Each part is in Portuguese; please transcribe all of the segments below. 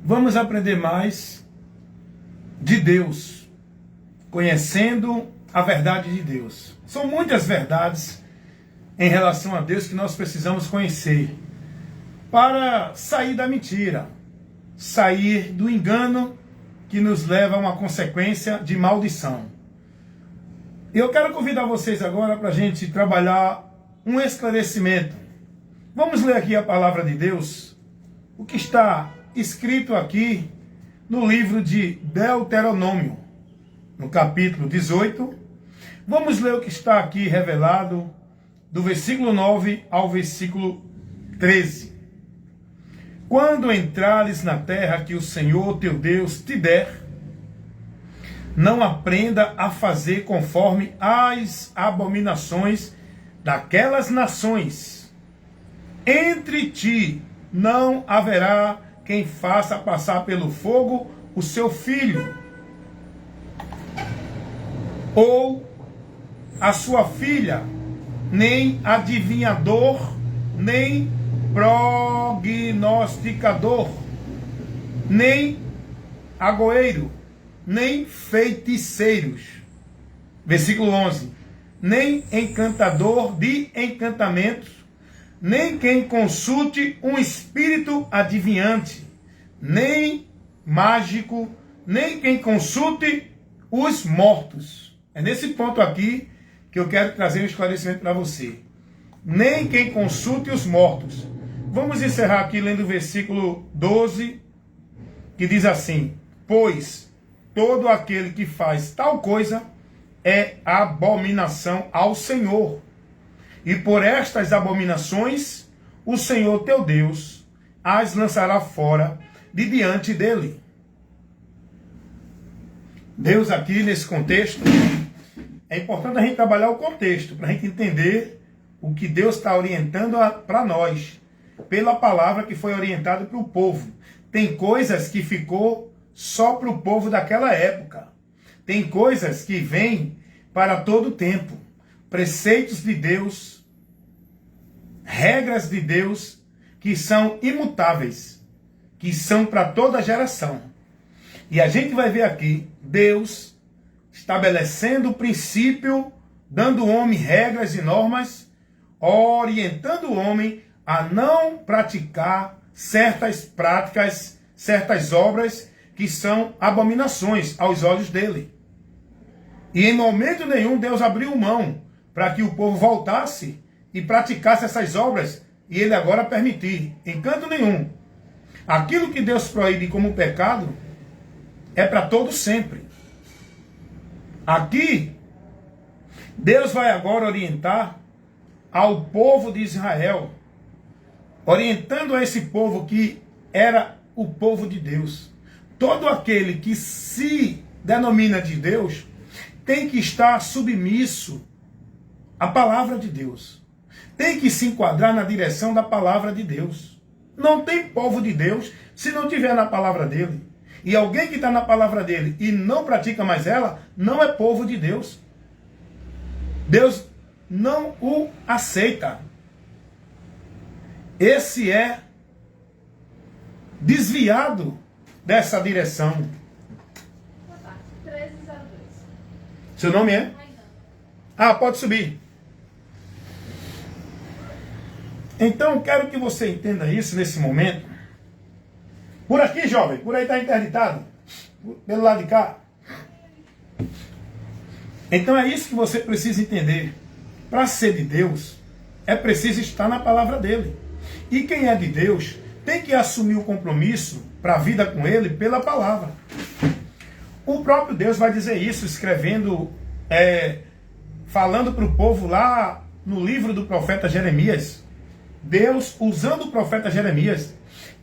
vamos aprender mais de Deus, conhecendo a verdade de Deus. São muitas verdades em relação a Deus que nós precisamos conhecer para sair da mentira, sair do engano que nos leva a uma consequência de maldição. Eu quero convidar vocês agora para a gente trabalhar um esclarecimento. Vamos ler aqui a palavra de Deus, o que está escrito aqui no livro de Deuteronômio, no capítulo 18. Vamos ler o que está aqui revelado do versículo 9 ao versículo 13. Quando entrares na terra que o Senhor teu Deus te der, não aprenda a fazer conforme as abominações daquelas nações. Entre ti não haverá quem faça passar pelo fogo o seu filho, ou a sua filha, nem adivinhador, nem prognosticador, nem agoeiro, nem feiticeiros. Versículo 11. Nem encantador de encantamentos, nem quem consulte um espírito adivinhante, nem mágico, nem quem consulte os mortos. É nesse ponto aqui que eu quero trazer um esclarecimento para você. Nem quem consulte os mortos. Vamos encerrar aqui lendo o versículo 12, que diz assim: pois todo aquele que faz tal coisa é abominação ao Senhor. E por estas abominações, o Senhor teu Deus as lançará fora de diante dele. Deus aqui nesse contexto, é importante a gente trabalhar o contexto, para a gente entender o que Deus está orientando para nós, pela palavra que foi orientada para o povo. Tem coisas que ficou só para o povo daquela época. Tem coisas que vêm para todo o tempo. Preceitos de Deus, regras de Deus, que são imutáveis, que são para toda geração. E a gente vai ver aqui, Deus estabelecendo o princípio, dando ao homem regras e normas, orientando o homem a não praticar certas práticas, certas obras que são abominações aos olhos dele. E em momento nenhum Deus abriu mão para que o povo voltasse e praticasse essas obras, e ele agora permitir, em canto nenhum. Aquilo que Deus proíbe como pecado é para todo sempre. Aqui, Deus vai agora orientar ao povo de Israel, orientando a esse povo que era o povo de Deus. Todo aquele que se denomina de Deus tem que estar submisso à palavra de Deus. Tem que se enquadrar na direção da palavra de Deus. Não tem povo de Deus se não tiver na palavra dele. E alguém que está na palavra dele e não pratica mais ela, não é povo de Deus. Deus não o aceita. Esse é desviado dessa direção. 1302. Seu nome é? Ah, pode subir. Então, quero que você entenda isso nesse momento. Por aqui, jovem, por aí está interditado. Pelo lado de cá. Então é isso que você precisa entender. Para ser de Deus, é preciso estar na palavra dele. E quem é de Deus tem que assumir o compromisso para a vida com ele pela palavra. O próprio Deus vai dizer isso, escrevendo, falando para o povo lá no livro do profeta Jeremias. Deus, usando o profeta Jeremias,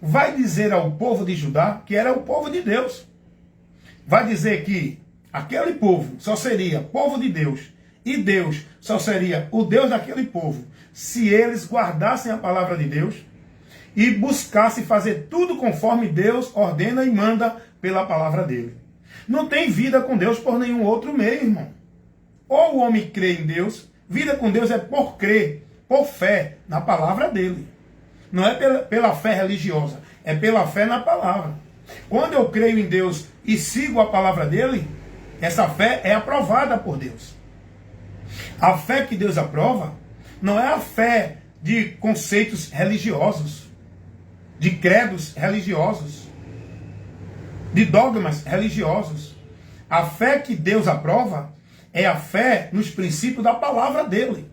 vai dizer ao povo de Judá que era o povo de Deus. Vai dizer que aquele povo só seria povo de Deus, e Deus só seria o Deus daquele povo, se eles guardassem a palavra de Deus e buscassem fazer tudo conforme Deus ordena e manda pela palavra dele. Não tem vida com Deus por nenhum outro meio, irmão. Ou o homem crê em Deus, vida com Deus é por crer, por fé na palavra dele. Não é pela fé religiosa, é pela fé na palavra. Quando eu creio em Deus e sigo a palavra dele, essa fé é aprovada por Deus. A fé que Deus aprova não é a fé de conceitos religiosos, de credos religiosos, de dogmas religiosos. A fé que Deus aprova é a fé nos princípios da palavra dele.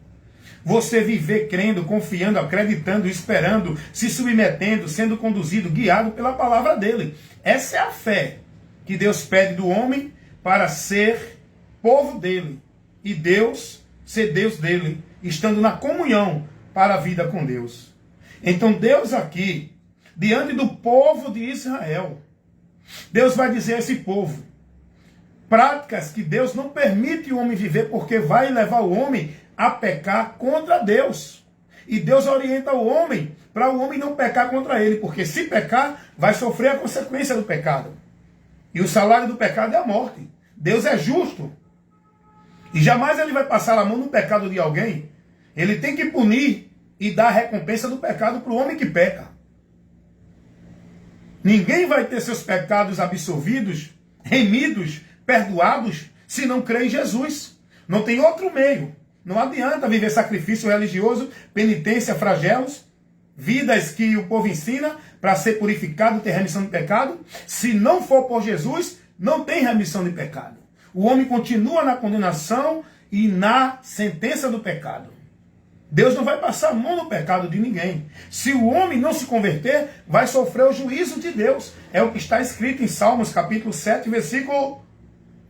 Você viver crendo, confiando, acreditando, esperando, se submetendo, sendo conduzido, guiado pela palavra dele. Essa é a fé que Deus pede do homem para ser povo dele. E Deus ser Deus dele, estando na comunhão para a vida com Deus. Então Deus aqui, diante do povo de Israel, Deus vai dizer a esse povo práticas que Deus não permite o homem viver, porque vai levar o homem a pecar contra Deus. E Deus orienta o homem para o homem não pecar contra ele, porque se pecar, vai sofrer a consequência do pecado. E o salário do pecado é a morte. Deus é justo. E jamais ele vai passar a mão no pecado de alguém. Ele tem que punir e dar a recompensa do pecado para o homem que peca. Ninguém vai ter seus pecados absolvidos, remidos, perdoados, se não crê em Jesus. Não tem outro meio. Não adianta viver sacrifício religioso, penitência, flagelos, vidas que o povo ensina para ser purificado, ter remissão de pecado. Se não for por Jesus, não tem remissão de pecado. O homem continua na condenação e na sentença do pecado. Deus não vai passar a mão no pecado de ninguém. Se o homem não se converter, vai sofrer o juízo de Deus. É o que está escrito em Salmos capítulo 7, versículo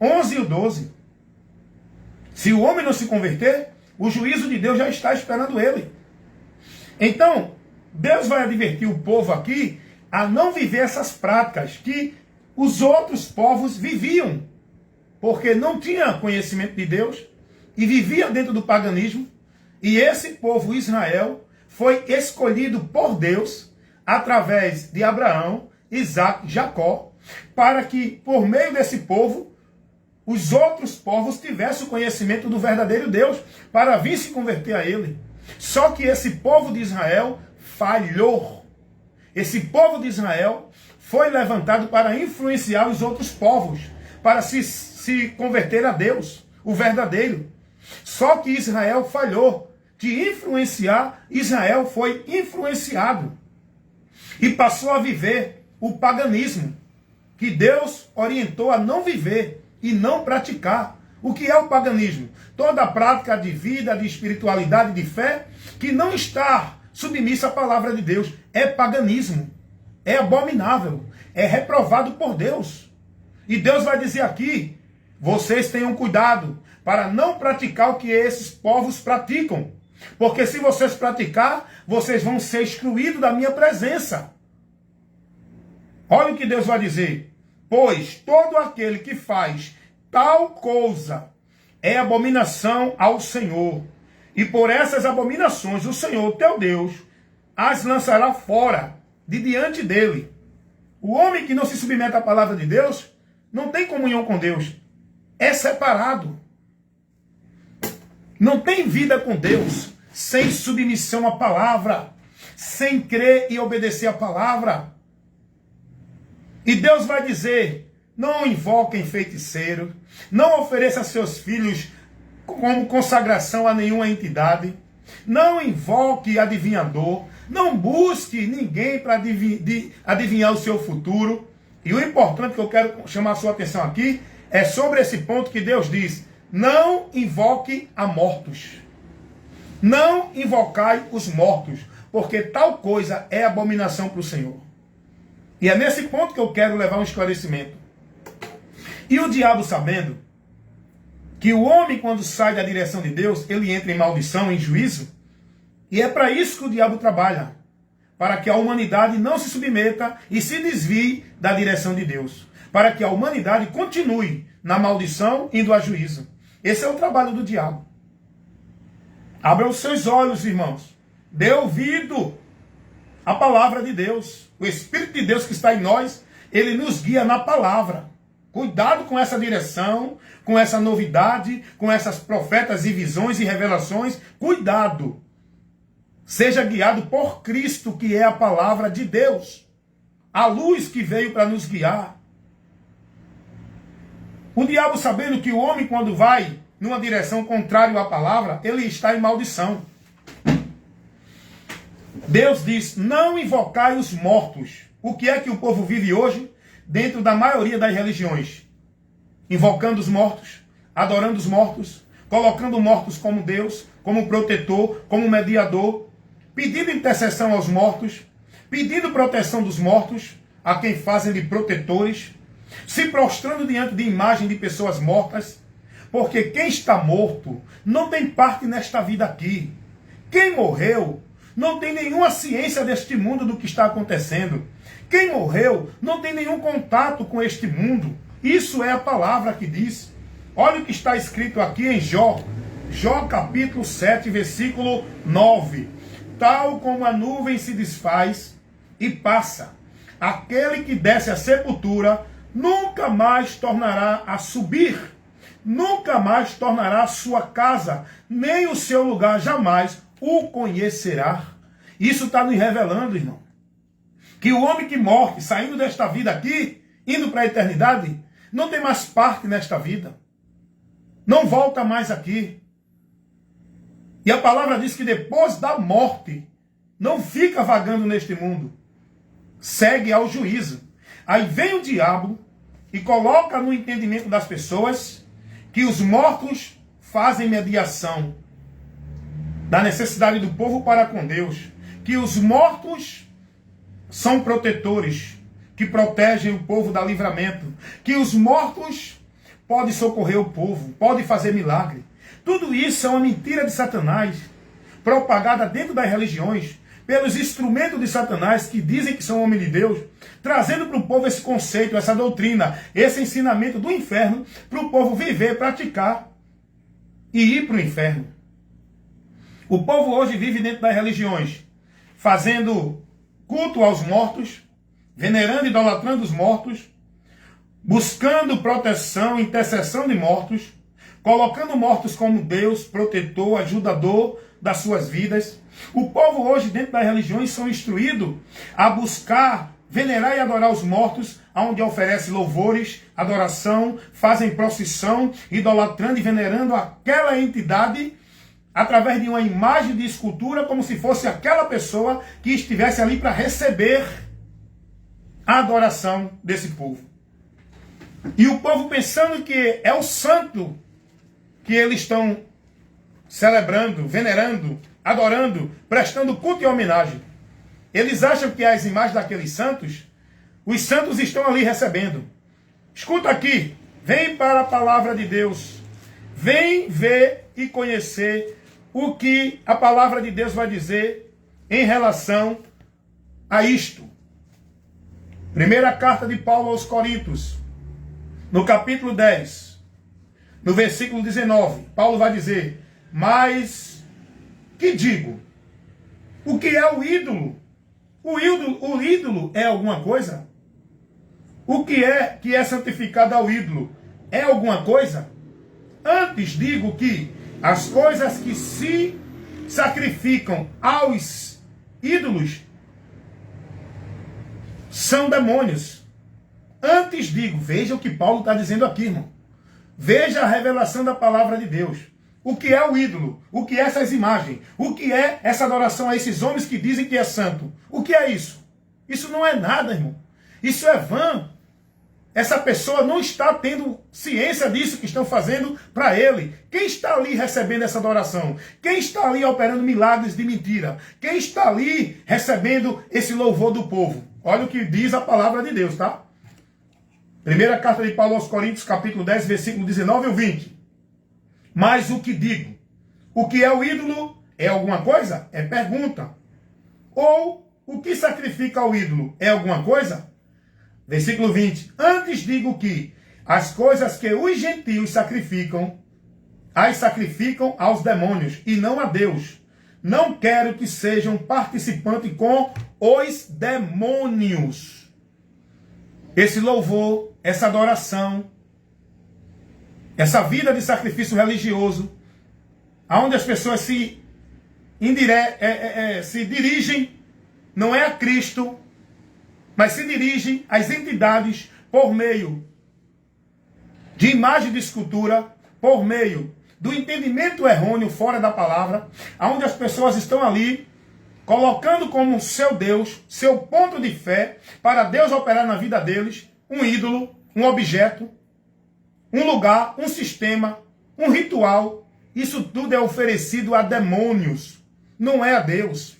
11 e 12. Se o homem não se converter, o juízo de Deus já está esperando ele. Então, Deus vai advertir o povo aqui a não viver essas práticas que os outros povos viviam, porque não tinha conhecimento de Deus e vivia dentro do paganismo. E esse povo Israel foi escolhido por Deus através de Abraão, Isaac, Jacó, para que por meio desse povo os outros povos tivessem o conhecimento do verdadeiro Deus, para vir se converter a ele. Só que esse povo de Israel falhou. Esse povo de Israel foi levantado para influenciar os outros povos, para se converter a Deus, o verdadeiro. Só que Israel falhou. De influenciar, Israel foi influenciado. E passou a viver o paganismo, que Deus orientou a não viver e não praticar. O que é o paganismo? Toda a prática de vida, de espiritualidade, de fé, que não está submissa à palavra de Deus. É paganismo. É abominável. É reprovado por Deus. E Deus vai dizer aqui, vocês tenham cuidado para não praticar o que esses povos praticam. Porque se vocês praticar, vocês vão ser excluídos da minha presença. Olha o que Deus vai dizer. Pois todo aquele que faz tal coisa é abominação ao Senhor. E por essas abominações o Senhor, teu Deus, as lançará fora de diante dele. O homem que não se submete à palavra de Deus não tem comunhão com Deus. É separado. Não tem vida com Deus sem submissão à palavra, sem crer e obedecer à palavra. E Deus vai dizer, não invoquem feiticeiro, não ofereça seus filhos como consagração a nenhuma entidade, não invoque adivinhador, não busque ninguém para adivinhar o seu futuro. E o importante que eu quero chamar a sua atenção aqui é sobre esse ponto que Deus diz, não invoque a mortos. Não invocai os mortos, porque tal coisa é abominação para o Senhor. E é nesse ponto que eu quero levar um esclarecimento. E o diabo, sabendo que o homem, quando sai da direção de Deus, ele entra em maldição, em juízo, e é para isso que o diabo trabalha, para que a humanidade não se submeta e se desvie da direção de Deus, para que a humanidade continue na maldição, indo a juízo. Esse é o trabalho do diabo. Abra os seus olhos, irmãos. Dê ouvido à palavra de Deus. O Espírito de Deus que está em nós, ele nos guia na palavra. Cuidado com essa direção, com essa novidade, com essas profetas e visões e revelações. Cuidado. Seja guiado por Cristo, que é a palavra de Deus. a luz que veio para nos guiar. O diabo, sabendo que o homem, quando vai numa direção contrária à palavra, ele está em maldição. Deus diz, não invocai os mortos. O que é que o povo vive hoje? Dentro da maioria das religiões. Invocando os mortos, adorando os mortos, colocando mortos como Deus, como protetor, como mediador, pedindo intercessão aos mortos, pedindo proteção dos mortos, a quem fazem de protetores, se prostrando diante de imagem de pessoas mortas, porque quem está morto não tem parte nesta vida aqui. Quem morreu não tem nenhuma ciência deste mundo do que está acontecendo. Quem morreu não tem nenhum contato com este mundo. Isso é a palavra que diz. Olha o que está escrito aqui em Jó. Jó capítulo 7, versículo 9. Tal como a nuvem se desfaz e passa, aquele que desce à sepultura nunca mais tornará a subir, nunca mais tornará a sua casa, nem o seu lugar jamais o conhecerá. Isso está nos revelando, irmão, que o homem que morre, saindo desta vida aqui, indo para a eternidade, não tem mais parte nesta vida. Não volta mais aqui. E a palavra diz que depois da morte, não fica vagando neste mundo. Segue ao juízo. Aí vem o diabo e coloca no entendimento das pessoas que os mortos fazem mediação da necessidade do povo para com Deus. Que os mortos são protetores, que protegem o povo da livramento. Que os mortos podem socorrer o povo, podem fazer milagre. Tudo isso é uma mentira de Satanás, propagada dentro das religiões, pelos instrumentos de Satanás que dizem que são homens de Deus, trazendo para o povo esse conceito, essa doutrina, esse ensinamento do inferno, para o povo viver, praticar e ir para o inferno. O povo hoje vive dentro das religiões, fazendo culto aos mortos, venerando e idolatrando os mortos, buscando proteção, intercessão de mortos, colocando mortos como Deus, protetor, ajudador das suas vidas. O povo hoje, dentro das religiões, são instruídos a buscar, venerar e adorar os mortos, onde oferece louvores, adoração, fazem procissão, idolatrando e venerando aquela entidade através de uma imagem de escultura, como se fosse aquela pessoa que estivesse ali para receber a adoração desse povo. E o povo pensando que é o santo que eles estão celebrando, venerando, adorando, prestando culto e homenagem. Eles acham que as imagens daqueles santos, os santos estão ali recebendo. Escuta aqui, vem para a palavra de Deus. Vem ver e conhecer o que a palavra de Deus vai dizer em relação a isto. Primeira carta de Paulo aos Coríntios, no capítulo 10, no versículo 19, Paulo vai dizer, mas que digo? O que é o ídolo? O ídolo é alguma coisa? O que é santificado ao ídolo? É alguma coisa? Antes digo que as coisas que se sacrificam aos ídolos são demônios. Antes digo, veja o que Paulo está dizendo aqui, irmão. Veja a revelação da palavra de Deus. O que é o ídolo? O que é essas imagens? O que é essa adoração a esses homens que dizem que é santo? O que é isso? Isso não é nada, irmão. Isso é vã. Essa pessoa não está tendo ciência disso que estão fazendo para ele. Quem está ali recebendo essa adoração? Quem está ali operando milagres de mentira? Quem está ali recebendo esse louvor do povo? Olha o que diz a palavra de Deus, tá? Primeira carta de Paulo aos Coríntios, capítulo 10, versículo 19 ao 20. Mas o que digo? O que é o ídolo? É alguma coisa? É pergunta. Ou o que sacrifica ao ídolo? É alguma coisa? Versículo 20. Antes digo que as coisas que os gentios sacrificam, as sacrificam aos demônios e não a Deus. Não quero que sejam participantes com os demônios. Esse louvor, essa adoração, essa vida de sacrifício religioso, aonde as pessoas se dirigem, não é a Cristo, mas se dirige às entidades por meio de imagem de escultura, por meio do entendimento errôneo fora da palavra, onde as pessoas estão ali colocando como seu Deus, seu ponto de fé, para Deus operar na vida deles, um ídolo, um objeto, um lugar, um sistema, um ritual. Isso tudo é oferecido a demônios, não é a Deus.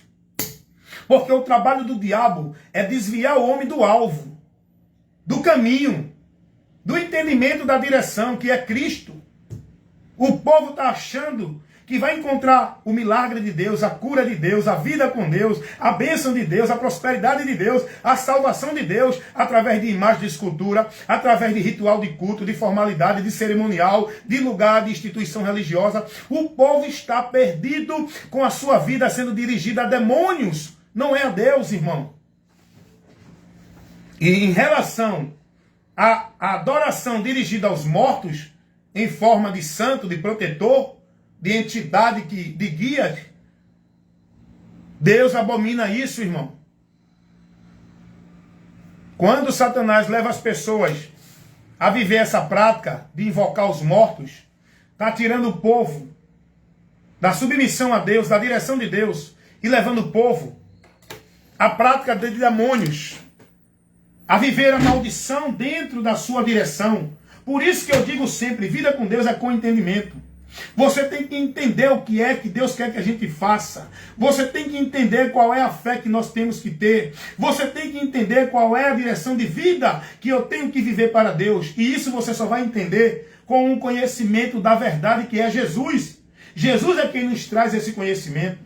Porque o trabalho do diabo é desviar o homem do alvo, do caminho, do entendimento da direção, que é Cristo. O povo está achando que vai encontrar o milagre de Deus, a cura de Deus, a vida com Deus, a bênção de Deus, a prosperidade de Deus, a salvação de Deus, através de imagem de escultura, através de ritual de culto, de formalidade, de cerimonial, de lugar, de instituição religiosa. O povo está perdido, com a sua vida sendo dirigida a demônios, não é a Deus, irmão. E em relação à adoração dirigida aos mortos, em forma de santo, de protetor, de entidade, de guia, Deus abomina isso, irmão. Quando Satanás leva as pessoas a viver essa prática de invocar os mortos, está tirando o povo da submissão a Deus, da direção de Deus, e levando o povo à prática de demônios, a viver a maldição dentro da sua direção. Por isso que eu digo sempre, vida com Deus é com entendimento. Você tem que entender o que é que Deus quer que a gente faça. Você tem que entender qual é a fé que nós temos que ter. Você tem que entender qual é a direção de vida que eu tenho que viver para Deus. E isso você só vai entender com um conhecimento da verdade, que é Jesus. Jesus é quem nos traz esse conhecimento.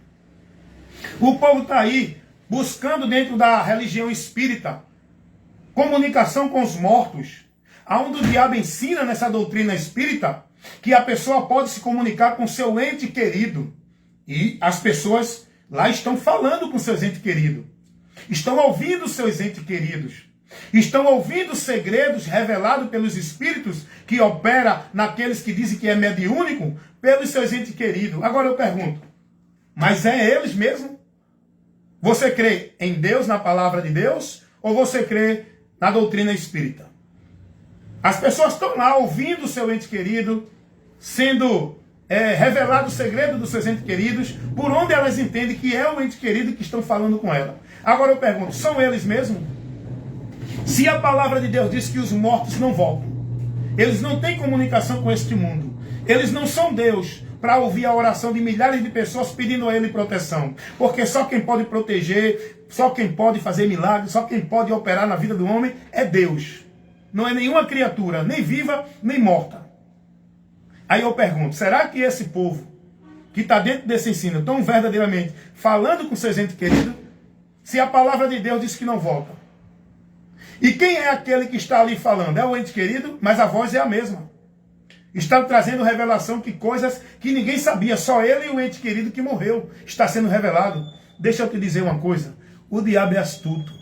O povo está aí buscando dentro da religião espírita comunicação com os mortos, aonde o diabo ensina nessa doutrina espírita que a pessoa pode se comunicar com seu ente querido. E as pessoas lá estão falando com seus entes queridos. Estão ouvindo seus entes queridos. Estão ouvindo segredos revelados pelos espíritos que opera naqueles que dizem que é mediúnico, pelos seus entes queridos. Agora eu pergunto, mas é eles mesmo? Você crê em Deus, na palavra de Deus, ou você crê na doutrina espírita? As pessoas estão lá ouvindo o seu ente querido, sendo revelado o segredo dos seus entes queridos, por onde elas entendem que é o ente querido que estão falando com ela. Agora eu pergunto, são eles mesmos? Se a palavra de Deus diz que os mortos não voltam, eles não têm comunicação com este mundo, eles não são Deus para ouvir a oração de milhares de pessoas pedindo a Ele proteção, porque só quem pode proteger, só quem pode fazer milagres, só quem pode operar na vida do homem é Deus. Não é nenhuma criatura, nem viva, nem morta. Aí eu pergunto, será que esse povo que está dentro desse ensino, estão verdadeiramente falando com seus entes queridos, se a palavra de Deus diz que não volta? E quem é aquele que está ali falando? É o ente querido, mas a voz é a mesma. Está trazendo revelação que coisas que ninguém sabia, só ele e o ente querido que morreu está sendo revelado. Deixa eu te dizer uma coisa, o diabo é astuto.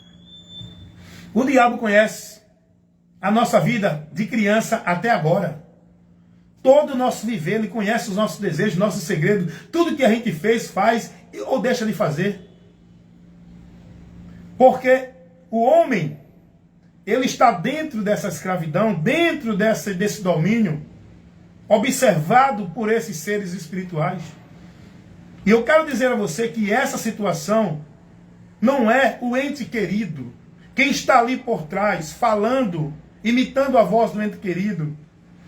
O diabo conhece a nossa vida de criança até agora. Todo o nosso viver, ele conhece os nossos desejos, nossos segredos, tudo que a gente fez, faz ou deixa de fazer. Porque o homem, ele está dentro dessa escravidão, dentro desse domínio, observado por esses seres espirituais. E eu quero dizer a você que essa situação não é o ente querido. Quem está ali por trás, falando, imitando a voz do ente querido,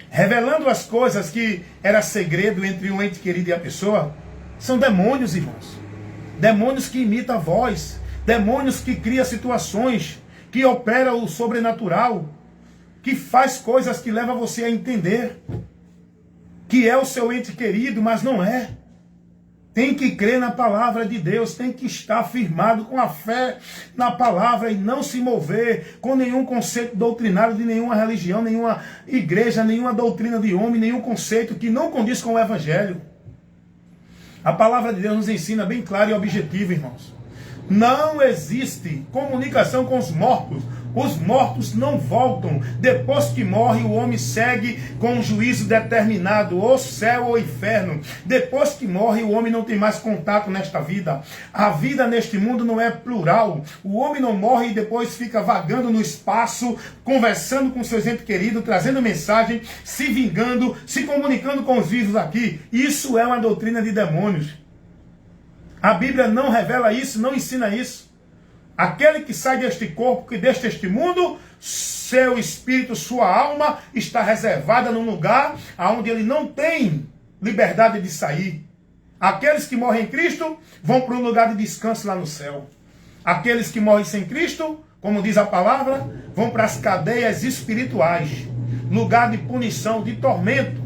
revelando as coisas que era segredo entre o ente querido e a pessoa, são demônios, irmãos. Demônios que imitam a voz, demônios que criam situações, que operam o sobrenatural, que faz coisas que levam você a entender que é o seu ente querido, mas não é. Tem que crer na palavra de Deus, tem que estar firmado com a fé na palavra e não se mover com nenhum conceito doutrinário de nenhuma religião, nenhuma igreja, nenhuma doutrina de homem, nenhum conceito que não condiz com o evangelho. A palavra de Deus nos ensina bem claro e objetivo, irmãos. Não existe comunicação com os mortos. Os mortos não voltam. Depois que morre, o homem segue com um juízo determinado, ou céu ou inferno. Depois que morre, o homem não tem mais contato nesta vida. A vida neste mundo não é plural. O homem não morre e depois fica vagando no espaço, conversando com seus entes queridos, trazendo mensagem, se vingando, se comunicando com os vivos aqui. Isso é uma doutrina de demônios. A Bíblia não revela isso, não ensina isso. Aquele que sai deste corpo, que deixa este mundo, seu espírito, sua alma está reservada num lugar onde ele não tem liberdade de sair. Aqueles que morrem em Cristo vão para um lugar de descanso lá no céu. Aqueles que morrem sem Cristo, como diz a palavra, vão para as cadeias espirituais, lugar de punição, de tormento,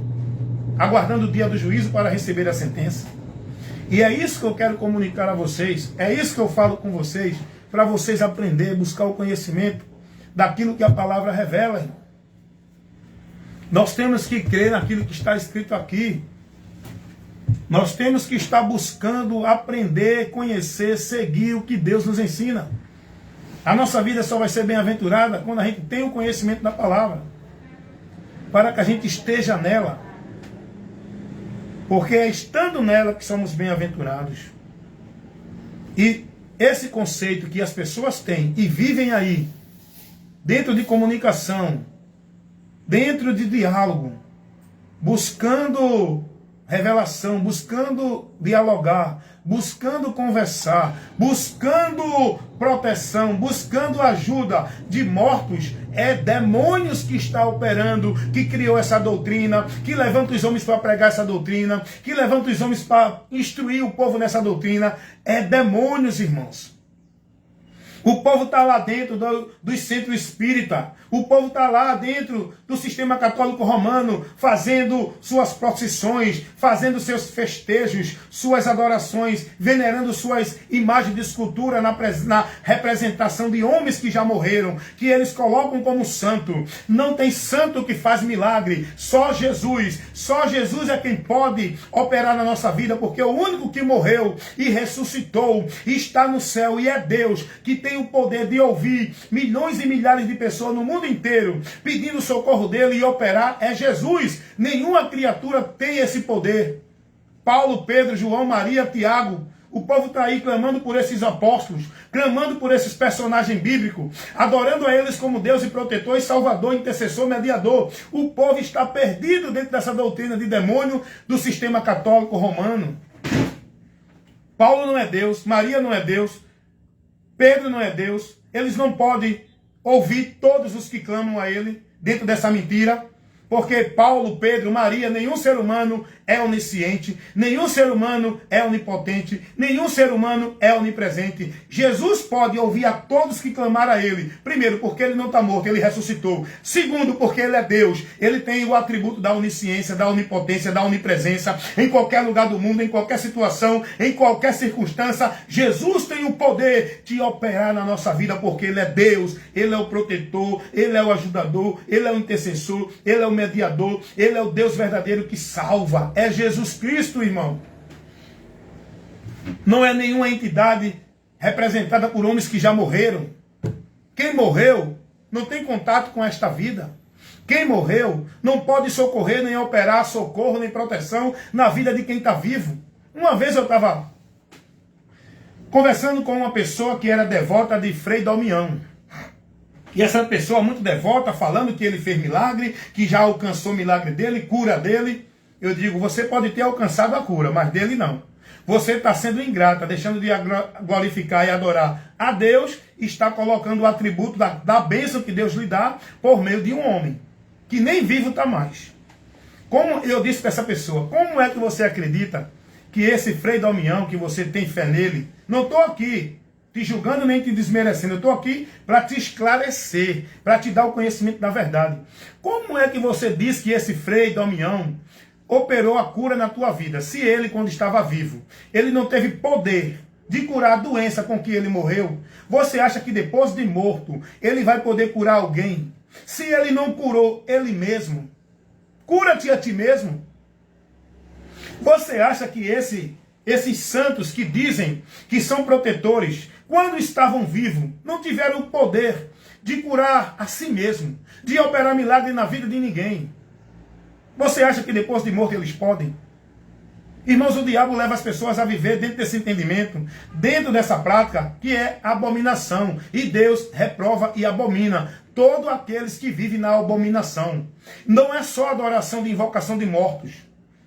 aguardando o dia do juízo para receber a sentença. E é isso que eu quero comunicar a vocês, é isso que eu falo com vocês, para vocês aprenderem, buscar o conhecimento daquilo que a palavra revela. Irmão. Nós temos que crer naquilo que está escrito aqui. Nós temos que estar buscando aprender, conhecer, seguir o que Deus nos ensina. A nossa vida só vai ser bem-aventurada quando a gente tem o conhecimento da palavra, para que a gente esteja nela. Porque é estando nela que somos bem-aventurados. E esse conceito que as pessoas têm e vivem aí, dentro de comunicação, dentro de diálogo, buscando revelação, buscando dialogar, buscando conversar, buscando proteção, buscando ajuda de mortos, é demônios que está operando, que criou essa doutrina, que levanta os homens para pregar essa doutrina, que levanta os homens para instruir o povo nessa doutrina. É demônios, irmãos. O povo está lá dentro do centro espírita. O povo está lá dentro do sistema católico romano, fazendo suas procissões, fazendo seus festejos, suas adorações, venerando suas imagens de escultura na representação de homens que já morreram, que eles colocam como santo. Não tem santo que faz milagre, só Jesus. Só Jesus é quem pode operar na nossa vida, porque o único que morreu e ressuscitou está no céu e é Deus, que tem o poder de ouvir milhões e milhares de pessoas no mundo inteiro pedindo socorro dele e operar. É Jesus. Nenhuma criatura tem esse poder. Paulo, Pedro, João, Maria, Tiago, o povo está aí clamando por esses apóstolos, clamando por esses personagens bíblicos, adorando a eles como Deus e protetor e salvador, intercessor, mediador. O povo está perdido dentro dessa doutrina de demônio do sistema católico romano. Paulo não é Deus, Maria não é Deus, Pedro não é Deus. Eles não podem ouvir todos os que clamam a ele dentro dessa mentira. Porque Paulo, Pedro, Maria, nenhum ser humano é onisciente, nenhum ser humano é onipotente, nenhum ser humano é onipresente. Jesus pode ouvir a todos que clamaram a ele. Primeiro, porque ele não está morto, ele ressuscitou. Segundo, porque ele é Deus. Ele tem o atributo da onisciência, da onipotência, da onipresença. Em qualquer lugar do mundo, em qualquer situação, em qualquer circunstância, Jesus tem o poder de operar na nossa vida, porque ele é Deus, ele é o protetor, ele é o ajudador, ele é o intercessor, ele é o mediador, ele é o Deus verdadeiro que salva. É Jesus Cristo, irmão. Não é nenhuma entidade representada por homens que já morreram. Quem morreu não tem contato com esta vida. Quem morreu não pode socorrer, nem operar socorro, nem proteção na vida de quem está vivo. Uma vez eu estava conversando com uma pessoa que era devota de Frei Damião. E essa pessoa muito devota, falando que ele fez milagre, que já alcançou o milagre dele, cura dele. Eu digo, você pode ter alcançado a cura, mas dele não. Você está sendo ingrata, deixando de glorificar e adorar a Deus, está colocando o atributo da bênção que Deus lhe dá por meio de um homem, que nem vivo está mais. Como eu disse para essa pessoa, como é que você acredita que esse Frei Damião, que você tem fé nele, não estou aqui te julgando nem te desmerecendo, eu estou aqui para te esclarecer, para te dar o conhecimento da verdade. Como é que você diz que esse Frei Damião operou a cura na tua vida, se ele, quando estava vivo, ele não teve poder de curar a doença com que ele morreu? Você acha que depois de morto, ele vai poder curar alguém? Se ele não curou ele mesmo, cura-te a ti mesmo. Você acha que esses santos que dizem que são protetores, quando estavam vivos, não tiveram o poder de curar a si mesmo, de operar milagre na vida de ninguém. Você acha que depois de morto eles podem? Irmãos, o diabo leva as pessoas a viver dentro desse entendimento, dentro dessa prática, que é abominação. E Deus reprova e abomina todos aqueles que vivem na abominação. Não é só adoração de invocação de mortos,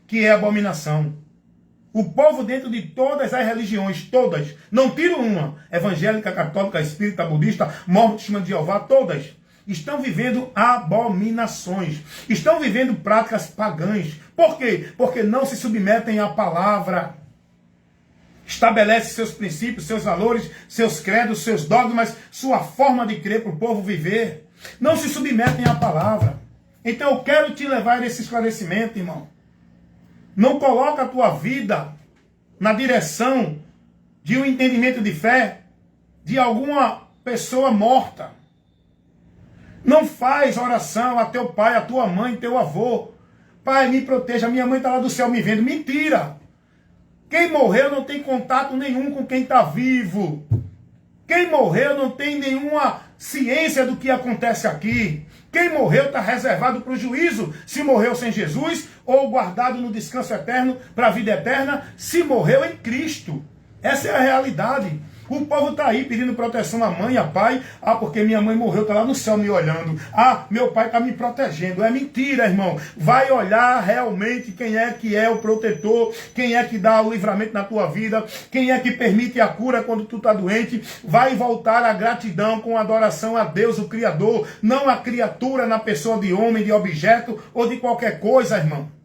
que é abominação. O povo dentro de todas as religiões, todas, não tiro uma, evangélica, católica, espírita, budista, mormon, de Jeová, todas, estão vivendo abominações, estão vivendo práticas pagãs. Por quê? Porque não se submetem à palavra. Estabelece seus princípios, seus valores, seus credos, seus dogmas, sua forma de crer para o povo viver. Não se submetem à palavra. Então eu quero te levar a esse esclarecimento, irmão. Não coloca a tua vida na direção de um entendimento de fé de alguma pessoa morta. Não faz oração a teu pai, a tua mãe, teu avô. Pai, me proteja, minha mãe está lá do céu me vendo. Mentira! Quem morreu não tem contato nenhum com quem está vivo. Quem morreu não tem nenhuma ciência do que acontece aqui. Quem morreu está reservado para o juízo, se morreu sem Jesus, ou guardado no descanso eterno para a vida eterna, se morreu em Cristo. Essa é a realidade. O povo está aí pedindo proteção à mãe, a pai. Ah, porque minha mãe morreu, está lá no céu me olhando. Ah, meu pai está me protegendo. É mentira, irmão. Vai olhar realmente quem é o protetor, quem é que dá o livramento na tua vida, quem é que permite a cura quando tu está doente. Vai voltar à gratidão com adoração a Deus, o Criador, não a criatura na pessoa de homem, de objeto ou de qualquer coisa, irmão.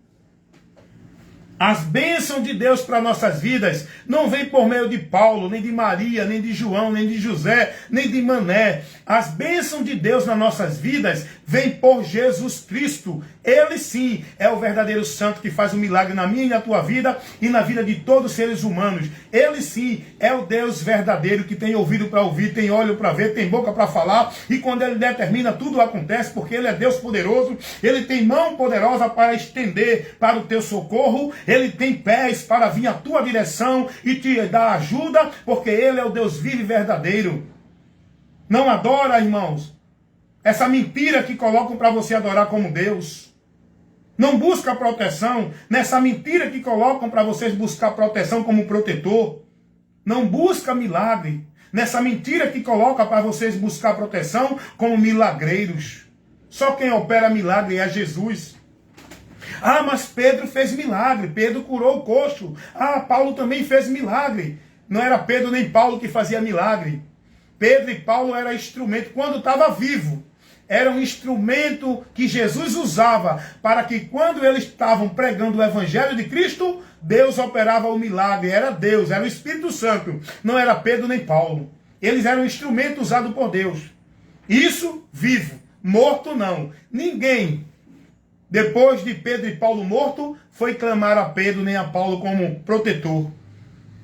As bênçãos de Deus para nossas vidas não vêm por meio de Paulo, nem de Maria, nem de João, nem de José, nem de Mané. As bênçãos de Deus nas nossas vidas vêm por Jesus Cristo. Ele sim é o verdadeiro santo que faz um milagre na minha e na tua vida e na vida de todos os seres humanos. Ele sim é o Deus verdadeiro que tem ouvido para ouvir, tem olho para ver, tem boca para falar. E quando ele determina, tudo acontece, porque ele é Deus poderoso. Ele tem mão poderosa para estender para o teu socorro. Ele tem pés para vir à tua direção e te dar ajuda, porque ele é o Deus vivo e verdadeiro. Não adora, irmãos, essa mentira que colocam para você adorar como Deus. Não busca proteção nessa mentira que colocam para vocês buscar proteção como protetor. Não busca milagre nessa mentira que coloca para vocês buscar proteção como milagreiros. Só quem opera milagre é Jesus. Ah, mas Pedro fez milagre. Pedro curou o coxo. Ah, Paulo também fez milagre. Não era Pedro nem Paulo que fazia milagre. Pedro e Paulo eram instrumento quando estava vivo. Era um instrumento que Jesus usava para que quando eles estavam pregando o Evangelho de Cristo, Deus operava o milagre. Era Deus, era o Espírito Santo. Não era Pedro nem Paulo. Eles eram um instrumento usado por Deus. Isso vivo. Morto não. Ninguém, depois de Pedro e Paulo morto, foi clamar a Pedro nem a Paulo como protetor.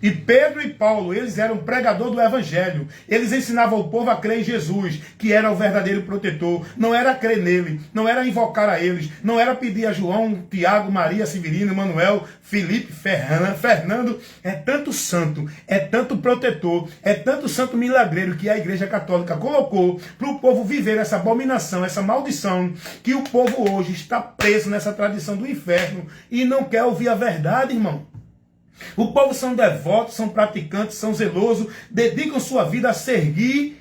E Pedro e Paulo, eles eram pregador do Evangelho. Eles ensinavam o povo a crer em Jesus, que era o verdadeiro protetor. Não era crer nele, não era invocar a eles, não era pedir a João, Tiago, Maria, Severino, Manuel, Felipe, Fernando. É tanto santo, é tanto protetor, é tanto santo milagreiro que a Igreja Católica colocou para o povo viver essa abominação, essa maldição, que o povo hoje está preso nessa tradição do inferno e não quer ouvir a verdade, irmão. O povo são devotos, são praticantes, são zelosos, dedicam sua vida a servir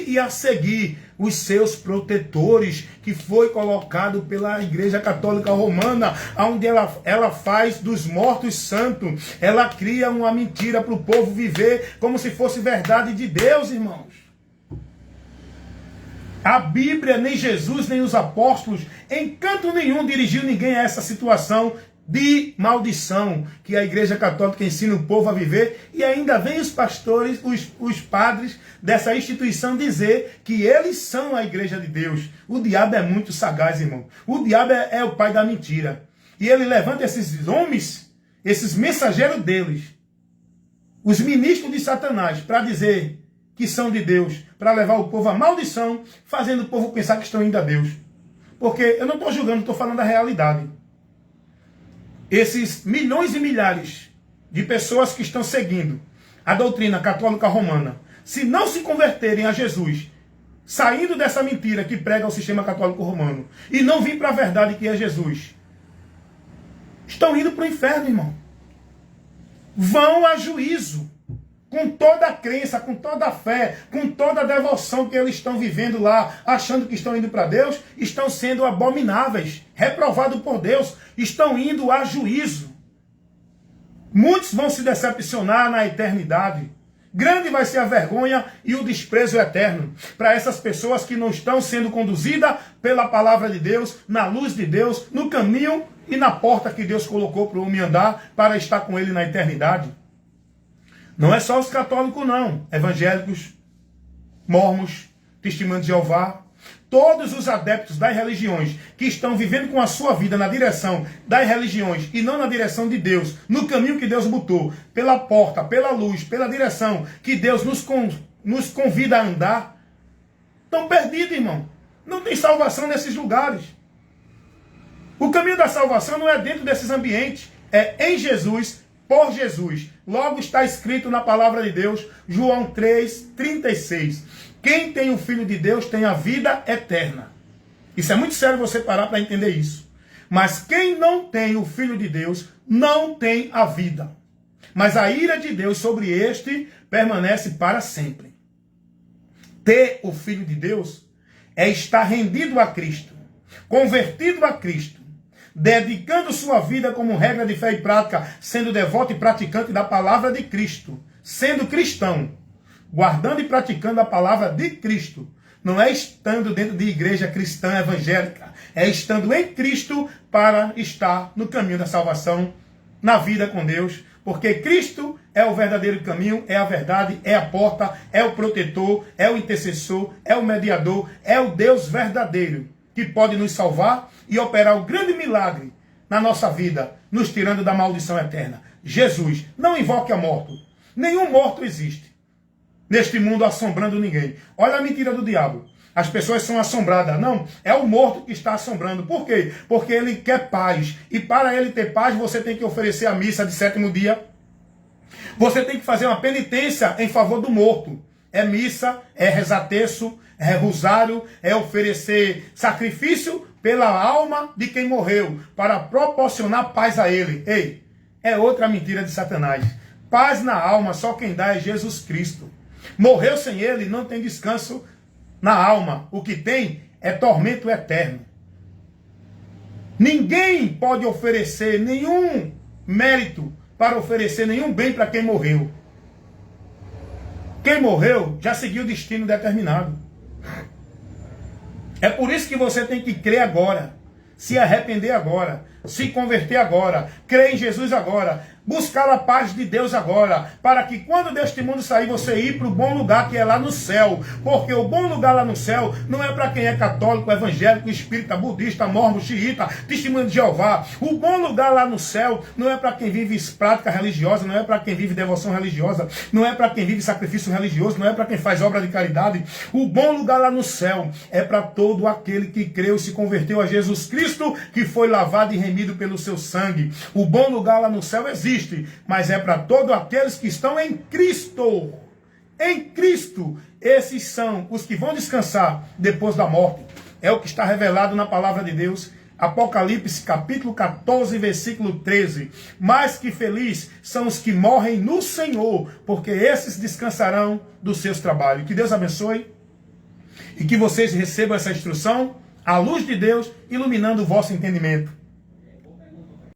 e a seguir os seus protetores, que foi colocado pela Igreja Católica Romana, onde ela faz dos mortos santos. Ela cria uma mentira para o povo viver como se fosse verdade de Deus, irmãos. A Bíblia, nem Jesus, nem os apóstolos, em canto nenhum dirigiu ninguém a essa situação de maldição que a Igreja Católica ensina o povo a viver, e ainda vem os pastores, os padres dessa instituição dizer que eles são a Igreja de Deus. O diabo é muito sagaz, irmão. O diabo é o pai da mentira. E ele levanta esses homens, esses mensageiros deles, os ministros de Satanás, para dizer que são de Deus, para levar o povo à maldição, fazendo o povo pensar que estão indo a Deus. Porque eu não estou julgando, estou falando da realidade. Esses milhões e milhares de pessoas que estão seguindo a doutrina católica romana, se não se converterem a Jesus, saindo dessa mentira que prega o sistema católico romano, e não vir para a verdade que é Jesus, estão indo para o inferno, irmão. Vão a juízo. Com toda a crença, com toda a fé, com toda a devoção que eles estão vivendo lá, achando que estão indo para Deus, estão sendo abomináveis, reprovados por Deus, estão indo a juízo. Muitos vão se decepcionar na eternidade. Grande vai ser a vergonha e o desprezo eterno para essas pessoas que não estão sendo conduzidas pela palavra de Deus, na luz de Deus, no caminho e na porta que Deus colocou para o homem andar para estar com ele na eternidade. Não é só os católicos não, evangélicos, mormons, testemunhos de Jeová, todos os adeptos das religiões que estão vivendo com a sua vida na direção das religiões e não na direção de Deus, no caminho que Deus botou, pela porta, pela luz, pela direção que Deus nos convida a andar, estão perdidos, irmão. Não tem salvação nesses lugares. O caminho da salvação não é dentro desses ambientes, é em Jesus, por Jesus. Logo está escrito na palavra de Deus, João 3:36. Quem tem o Filho de Deus tem a vida eterna. Isso é muito sério você parar para entender isso. Mas quem não tem o Filho de Deus não tem a vida. Mas a ira de Deus sobre este permanece para sempre. Ter o Filho de Deus é estar rendido a Cristo, convertido a Cristo, dedicando sua vida como regra de fé e prática, sendo devoto e praticante da palavra de Cristo, sendo cristão, guardando e praticando a palavra de Cristo. Não é estando dentro de igreja cristã evangélica, é estando em Cristo para estar no caminho da salvação, na vida com Deus, porque Cristo é o verdadeiro caminho, é a verdade, é a porta, é o protetor, é o intercessor, é o mediador, é o Deus verdadeiro, que pode nos salvar e operar o grande milagre na nossa vida, nos tirando da maldição eterna. Jesus, não invoque a morte. Nenhum morto existe neste mundo assombrando ninguém. Olha a mentira do diabo. As pessoas são assombradas. Não, é o morto que está assombrando. Por quê? Porque ele quer paz. E para ele ter paz, você tem que oferecer a missa de 7º dia. Você tem que fazer uma penitência em favor do morto. É missa, é rezar terço, é rosário, é oferecer sacrifício pela alma de quem morreu, para proporcionar paz a ele. Ei, é outra mentira de Satanás. Paz na alma, só quem dá é Jesus Cristo. Morreu sem ele, não tem descanso na alma. O que tem é tormento eterno. Ninguém pode oferecer nenhum mérito para oferecer nenhum bem para quem morreu. Quem morreu já seguiu o destino determinado. É por isso que você tem que crer agora, se arrepender agora, se converter agora, crer em Jesus agora, buscar a paz de Deus agora, para que quando deste mundo sair, você ir para o bom lugar que é lá no céu. Porque o bom lugar lá no céu não é para quem é católico, evangélico, espírita, budista, mormon, xiita, testemunho de Jeová. O bom lugar lá no céu não é para quem vive prática religiosa, não é para quem vive devoção religiosa, não é para quem vive sacrifício religioso, não é para quem faz obra de caridade. O bom lugar lá no céu é para todo aquele que creu e se converteu a Jesus Cristo, que foi lavado e remido pelo seu sangue. O bom lugar lá no céu existe, mas é para todos aqueles que estão em Cristo. Em Cristo, esses são os que vão descansar depois da morte. É o que está revelado na palavra de Deus. Apocalipse capítulo 14, versículo 13. Mas que felizes são os que morrem no Senhor, porque esses descansarão dos seus trabalhos. Que Deus abençoe e que vocês recebam essa instrução, a luz de Deus, iluminando o vosso entendimento.